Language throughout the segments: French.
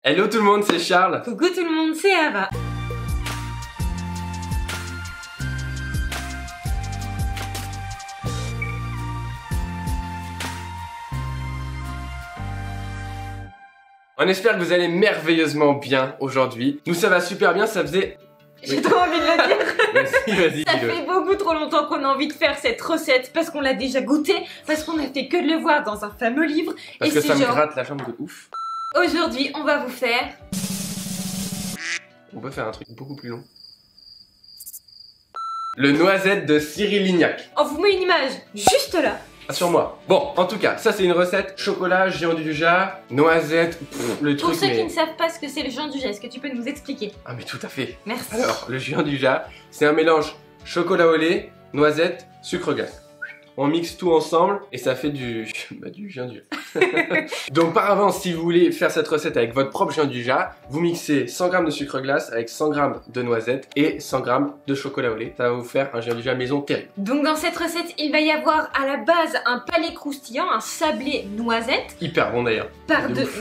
Hello tout le monde, c'est Charles. Coucou tout le monde, c'est Ava. On espère que vous allez merveilleusement bien aujourd'hui. Nous ça va super bien, ça faisait... J'ai trop envie de le dire. Vas-y, Ça dis-le. fait beaucoup trop longtemps qu'on a envie de faire cette recette parce qu'on l'a déjà goûté, parce qu'on a fait que de le voir dans un fameux livre. Parce et que c'est ça me genre, gratte la jambe de ouf. aujourd'hui, on va vous faire... On peut faire un truc beaucoup plus long. Le noisette de Cyril Lignac. On vous met une image juste là. Sur moi. Bon, en tout cas, ça c'est une recette chocolat, géant du Jura, noisette, le Pour truc ceux mais... qui ne savent pas ce que c'est le géant du Jura, est-ce que tu peux nous expliquer? Ah mais tout à fait. Merci. Alors, le géant du Jura, c'est un mélange chocolat au lait, noisette, sucre glace. On mixe tout ensemble et ça fait du géant du Jura. Donc par avance, si vous voulez faire cette recette avec votre propre géant du Jura, vous mixez 100 g de sucre glace avec 100 g de noisette et 100 g de chocolat au lait. Ça va vous faire un géant du Jura maison terrible. Donc dans cette recette, il va y avoir à la base un palais croustillant, un sablé noisette. Hyper bon d'ailleurs.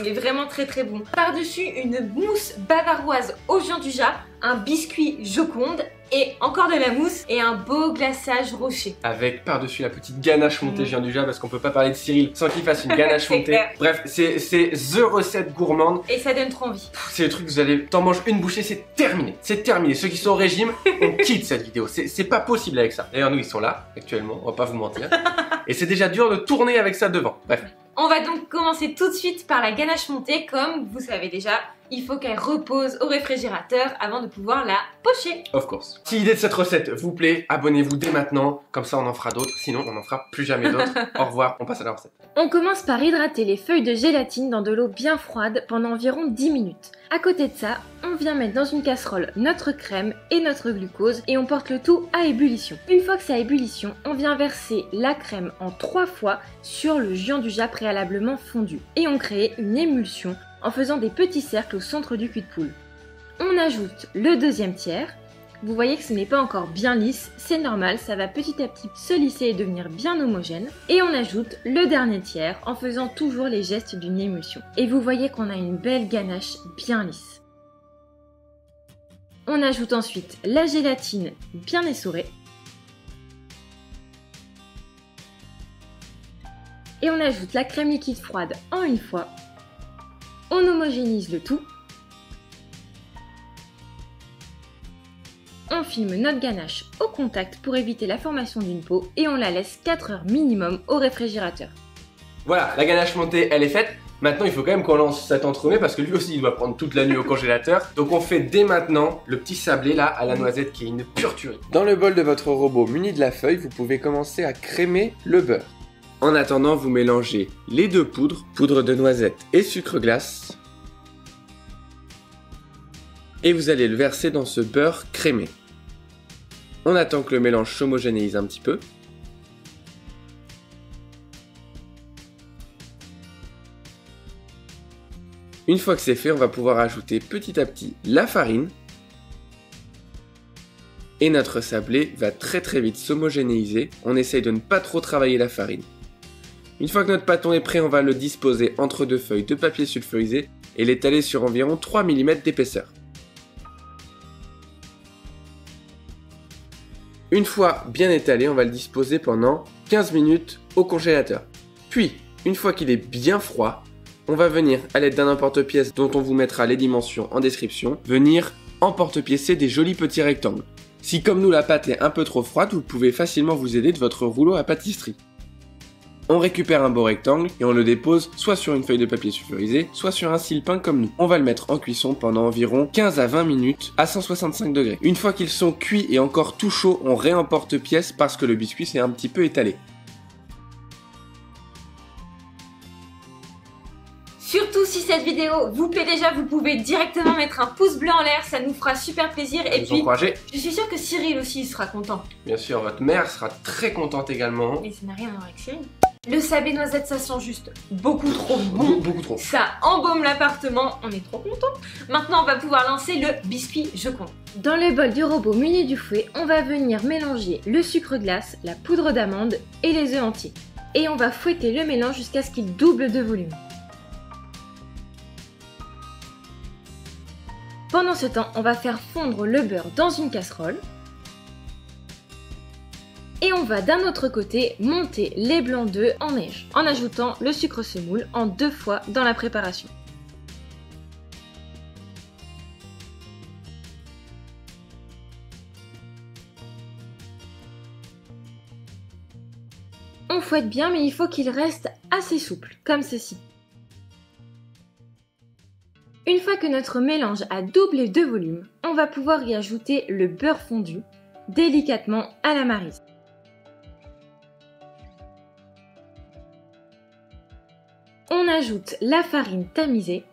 Mais vraiment très très bon. Par-dessus, une mousse bavaroise au géant du Jura, un biscuit Joconde et encore de la mousse et un beau glaçage rocher. Avec par-dessus la petite ganache montée géant du Jura parce qu'on peut pas parler de Cyril sans qu'il fasse une ganache C'est montée. clair. Bref, c'est the recette gourmande. Et ça donne trop envie. C'est le truc, vous allez t'en manger une bouchée, c'est terminé. C'est terminé. Ceux qui sont au régime, on quitte cette vidéo. C'est pas possible avec ça. D'ailleurs, nous, ils sont là, actuellement, on va pas vous mentir. Et c'est déjà dur de tourner avec ça devant. Bref. On va donc commencer tout de suite par la ganache montée. Comme vous savez déjà, il faut qu'elle repose au réfrigérateur avant de pouvoir la pocher. Of course. Si l'idée de cette recette vous plaît, abonnez-vous dès maintenant. Comme ça, on en fera d'autres. Sinon, on n'en fera plus jamais d'autres. Au revoir, on passe à la recette. On commence par hydrater les feuilles de gélatine dans de l'eau bien froide pendant environ 10 minutes. À côté de ça, on vient mettre dans une casserole notre crème et notre glucose et on porte le tout à ébullition. Une fois que c'est à ébullition, on vient verser la crème en 3 fois sur le géant du Jura préalablement fondu. Et on crée une émulsion en faisant des petits cercles au centre du cul de poule. On ajoute le deuxième tiers. Vous voyez que ce n'est pas encore bien lisse, c'est normal, ça va petit à petit se lisser et devenir bien homogène. Et on ajoute le dernier tiers en faisant toujours les gestes d'une émulsion. Et vous voyez qu'on a une belle ganache bien lisse. On ajoute ensuite la gélatine bien essorée. Et on ajoute la crème liquide froide en une fois. On homogénise le tout. On filme notre ganache au contact pour éviter la formation d'une peau et on la laisse 4 heures minimum au réfrigérateur. Voilà, la ganache montée, elle est faite. Maintenant, il faut quand même qu'on lance cet entremets parce que lui aussi, il doit prendre toute la nuit au congélateur. Donc, on fait dès maintenant le petit sablé là à la noisette qui est une pure tuerie. Dans le bol de votre robot muni de la feuille, vous pouvez commencer à crémer le beurre. En attendant, vous mélangez les deux poudres, poudre de noisette et sucre glace. Et vous allez le verser dans ce beurre crémé. On attend que le mélange s'homogénéise un petit peu. Une fois que c'est fait, on va pouvoir ajouter petit à petit la farine. Et notre sablé va très vite s'homogénéiser. On essaye de ne pas trop travailler la farine. Une fois que notre pâton est prêt, on va le disposer entre deux feuilles de papier sulfurisé et l'étaler sur environ 3 mm d'épaisseur. Une fois bien étalé, on va le disposer pendant 15 minutes au congélateur. Puis, une fois qu'il est bien froid, on va venir, à l'aide d'un emporte-pièce dont on vous mettra les dimensions en description, venir emporte-piécer des jolis petits rectangles. Si comme nous la pâte est un peu trop froide, vous pouvez facilement vous aider de votre rouleau à pâtisserie. On récupère un beau rectangle et on le dépose soit sur une feuille de papier sulfurisé, soit sur un sile-pain comme nous. On va le mettre en cuisson pendant environ 15 à 20 minutes à 165 degrés. Une fois qu'ils sont cuits et encore tout chauds, on réemporte pièce parce que le biscuit s'est un petit peu étalé. Surtout si cette vidéo vous plaît déjà, vous pouvez directement mettre un pouce bleu en l'air, ça nous fera super plaisir. Et puis, je suis sûre que Cyril aussi sera content. Bien sûr, votre mère sera très contente également. Mais ça n'a rien à voir avec Cyril. Le sablé noisette, ça sent juste beaucoup trop bon. Beaucoup trop. Ça embaume l'appartement, on est trop content. Maintenant, on va pouvoir lancer le biscuit Joconde. Dans le bol du robot muni du fouet, on va venir mélanger le sucre glace, la poudre d'amande et les œufs entiers. Et on va fouetter le mélange jusqu'à ce qu'il double de volume. Pendant ce temps, on va faire fondre le beurre dans une casserole. Et on va d'un autre côté monter les blancs d'œufs en neige, en ajoutant le sucre semoule en 2 fois dans la préparation. On fouette bien, mais il faut qu'il reste assez souple, comme ceci. Une fois que notre mélange a doublé de volume, on va pouvoir y ajouter le beurre fondu, délicatement à la maryse. On ajoute la farine tamisée,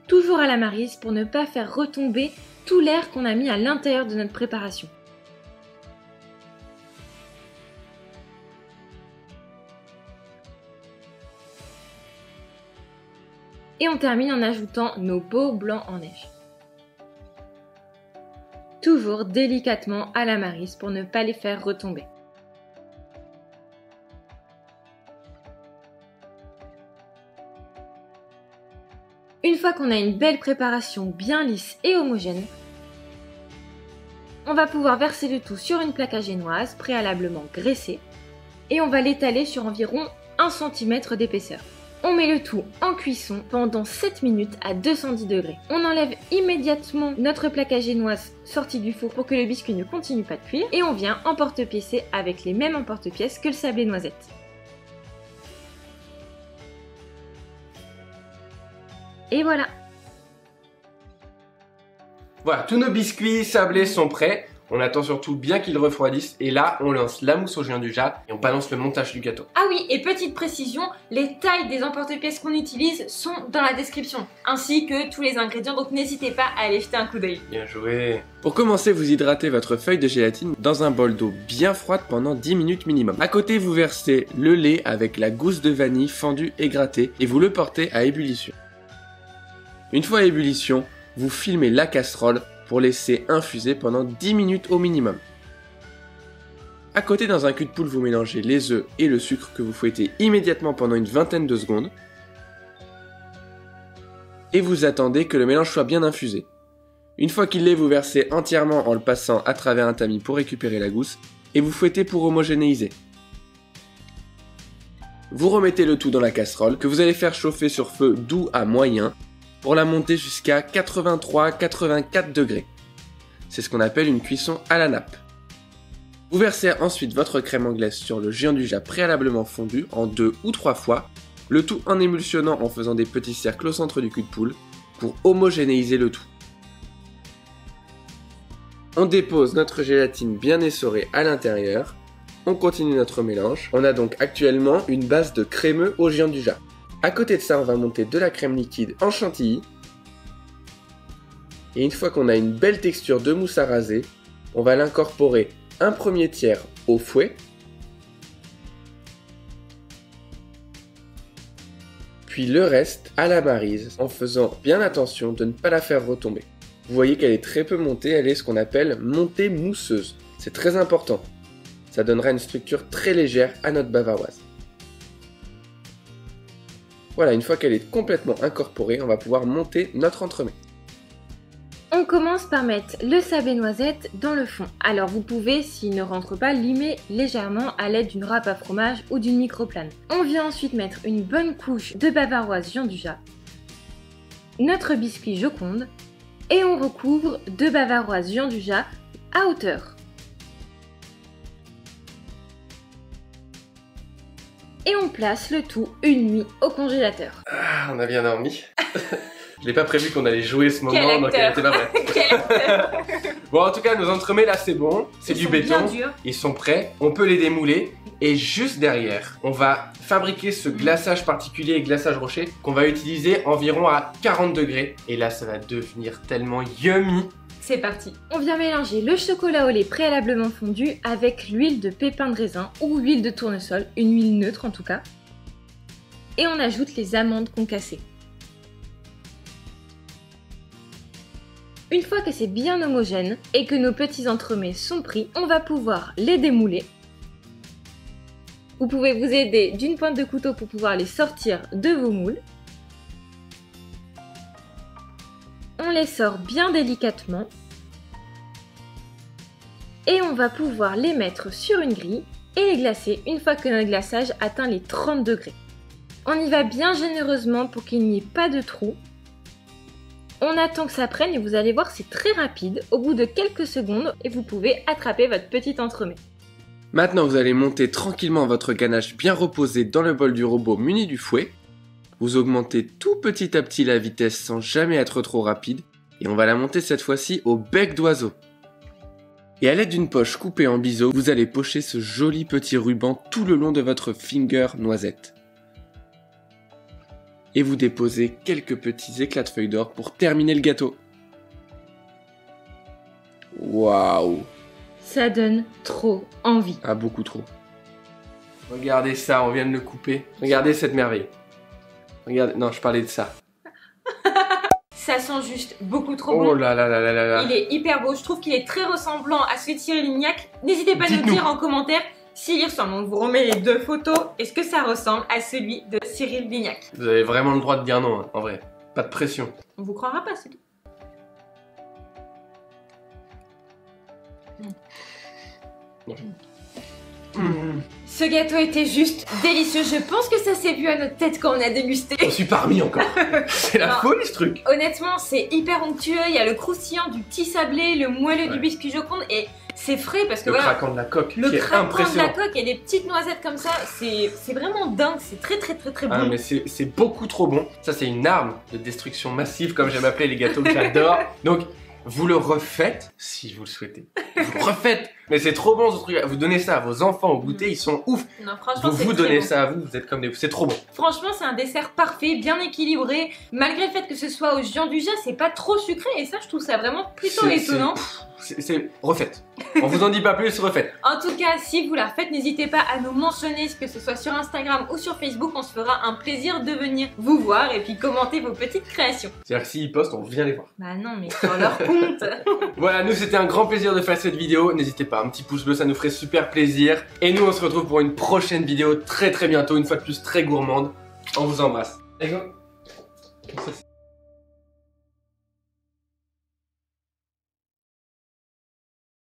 toujours à la maryse pour ne pas faire retomber tout l'air qu'on a mis à l'intérieur de notre préparation. Et on termine en ajoutant nos beaux blancs en neige. Toujours délicatement à la maryse pour ne pas les faire retomber. Une fois qu'on a une belle préparation bien lisse et homogène, on va pouvoir verser le tout sur une plaque à génoise préalablement graissée et on va l'étaler sur environ 1 cm d'épaisseur. On met le tout en cuisson pendant 7 minutes à 210 degrés. On enlève immédiatement notre plaque à génoise sortie du four pour que le biscuit ne continue pas de cuire et on vient emporte-piécer avec les mêmes emporte-pièces que le sablé noisette. Et voilà! Voilà, tous nos biscuits sablés sont prêts. On attend surtout bien qu'ils refroidissent et là on lance la mousse au géant du Jap et on balance le montage du gâteau. Ah oui, et petite précision, les tailles des emporte-pièces qu'on utilise sont dans la description, ainsi que tous les ingrédients, donc n'hésitez pas à aller jeter un coup d'œil. Bien joué. Pour commencer, vous hydratez votre feuille de gélatine dans un bol d'eau bien froide pendant 10 minutes minimum. À côté, vous versez le lait avec la gousse de vanille fendue et grattée et vous le portez à ébullition. Une fois à ébullition, vous filmez la casserole pour laisser infuser pendant 10 minutes au minimum. À côté, dans un cul de poule, vous mélangez les œufs et le sucre que vous fouettez immédiatement pendant une vingtaine de secondes. Et vous attendez que le mélange soit bien infusé. Une fois qu'il l'est, vous versez entièrement en le passant à travers un tamis pour récupérer la gousse et vous fouettez pour homogénéiser. Vous remettez le tout dans la casserole que vous allez faire chauffer sur feu doux à moyen pour la monter jusqu'à 83-84 degrés. C'est ce qu'on appelle une cuisson à la nappe. Vous versez ensuite votre crème anglaise sur le géant du Jap préalablement fondu en 2 ou 3 fois, le tout en émulsionnant en faisant des petits cercles au centre du cul de poule pour homogénéiser le tout. On dépose notre gélatine bien essorée à l'intérieur, on continue notre mélange. On a donc actuellement une base de crémeux au géant du Jap. À côté de ça, on va monter de la crème liquide en chantilly. Et une fois qu'on a une belle texture de mousse à raser, on va l'incorporer un premier tiers au fouet. Puis le reste à la maryse en faisant bien attention de ne pas la faire retomber. Vous voyez qu'elle est très peu montée, elle est ce qu'on appelle montée mousseuse. C'est très important. Ça donnera une structure très légère à notre bavaroise. Voilà, une fois qu'elle est complètement incorporée, on va pouvoir monter notre entremets. On commence par mettre le sablé noisette dans le fond. Alors vous pouvez, s'il ne rentre pas, limer légèrement à l'aide d'une râpe à fromage ou d'une microplane. On vient ensuite mettre une bonne couche de bavaroise géant du Jap, notre biscuit Joconde, et on recouvre de bavaroise géant du Jap à hauteur. Et on place le tout une nuit au congélateur. Ah, on a bien dormi. Je n'ai pas prévu qu'on allait jouer ce moment, donc elle était pas prête. Bon, en tout cas, nos entremets là, c'est bon. C'est du béton. Ils sont prêts. On peut les démouler. Et juste derrière, on va fabriquer ce glaçage particulier, glaçage rocher, qu'on va utiliser environ à 40 degrés. Et là, ça va devenir tellement yummy. C'est parti. On vient mélanger le chocolat au lait préalablement fondu avec l'huile de pépins de raisin ou huile de tournesol, une huile neutre en tout cas. Et on ajoute les amandes concassées. Une fois que c'est bien homogène et que nos petits entremets sont pris, on va pouvoir les démouler. Vous pouvez vous aider d'une pointe de couteau pour pouvoir les sortir de vos moules. On les sort bien délicatement. Et on va pouvoir les mettre sur une grille et les glacer une fois que notre glaçage atteint les 30 degrés. On y va bien généreusement pour qu'il n'y ait pas de trous. On attend que ça prenne et vous allez voir, c'est très rapide, au bout de quelques secondes, et vous pouvez attraper votre petit entremets. Maintenant, vous allez monter tranquillement votre ganache bien reposée dans le bol du robot muni du fouet. Vous augmentez tout petit à petit la vitesse sans jamais être trop rapide, et on va la monter cette fois-ci au bec d'oiseau. Et à l'aide d'une poche coupée en biseau, vous allez pocher ce joli petit ruban tout le long de votre finger noisette. Et vous déposez quelques petits éclats de feuilles d'or pour terminer le gâteau. Waouh! Ça donne trop envie. Ah, beaucoup trop. Regardez ça, on vient de le couper. Regardez cette merveille. Regardez, non, je parlais de ça. Ça sent juste beaucoup trop bon. Oh là là là là là là. Il est hyper beau, je trouve qu'il est très ressemblant à celui de Cyril Lignac. N'hésitez pas à nous dire en commentaire s'il y ressemble. On vous remet les deux photos. Est-ce que ça ressemble à celui de Cyril Lignac? Vous avez vraiment le droit de dire non, hein, en vrai. Pas de pression. On vous croira pas, c'est tout. Ce gâteau était juste délicieux. Je pense que ça s'est vu à notre tête quand on a dégusté. Je suis pas remis encore. C'est la folie ce truc. Honnêtement, c'est hyper onctueux. Il y a le croustillant du petit sablé, le moelleux du biscuit Joconde et c'est frais parce que le voilà. craquant de la coque. Le qui est craquant impressionnant. de la coque et les petites noisettes comme ça, c'est vraiment dingue. C'est très bon. Ah, mais c'est beaucoup trop bon. Ça, c'est une arme de destruction massive, comme j'aime appeler les gâteaux que j'adore. Donc, vous le refaites si vous le souhaitez. Vous le refaites. Mais c'est trop bon ce truc. Vous donnez ça à vos enfants au goûter, ils sont ouf. Non, franchement, Vous très donnez bon. ça à vous, vous êtes comme des. C'est trop bon. Franchement, c'est un dessert parfait, bien équilibré. Malgré le fait que ce soit au géant du jas, c'est pas trop sucré et ça, je trouve ça vraiment plutôt étonnant. C'est refaites. On vous en dit pas plus, refaites. En tout cas, si vous la refaites, n'hésitez pas à nous mentionner, que ce soit sur Instagram ou sur Facebook. On se fera un plaisir de venir vous voir et puis commenter vos petites créations. C'est-à-dire que s'ils postent, on vient les voir. Bah non, mais sur leur compte. Voilà, nous c'était un grand plaisir de faire cette vidéo. N'hésitez pas, un petit pouce bleu, ça nous ferait super plaisir. Et nous on se retrouve pour une prochaine vidéo très bientôt, une fois de plus très gourmande. On vous embrasse. Let's go.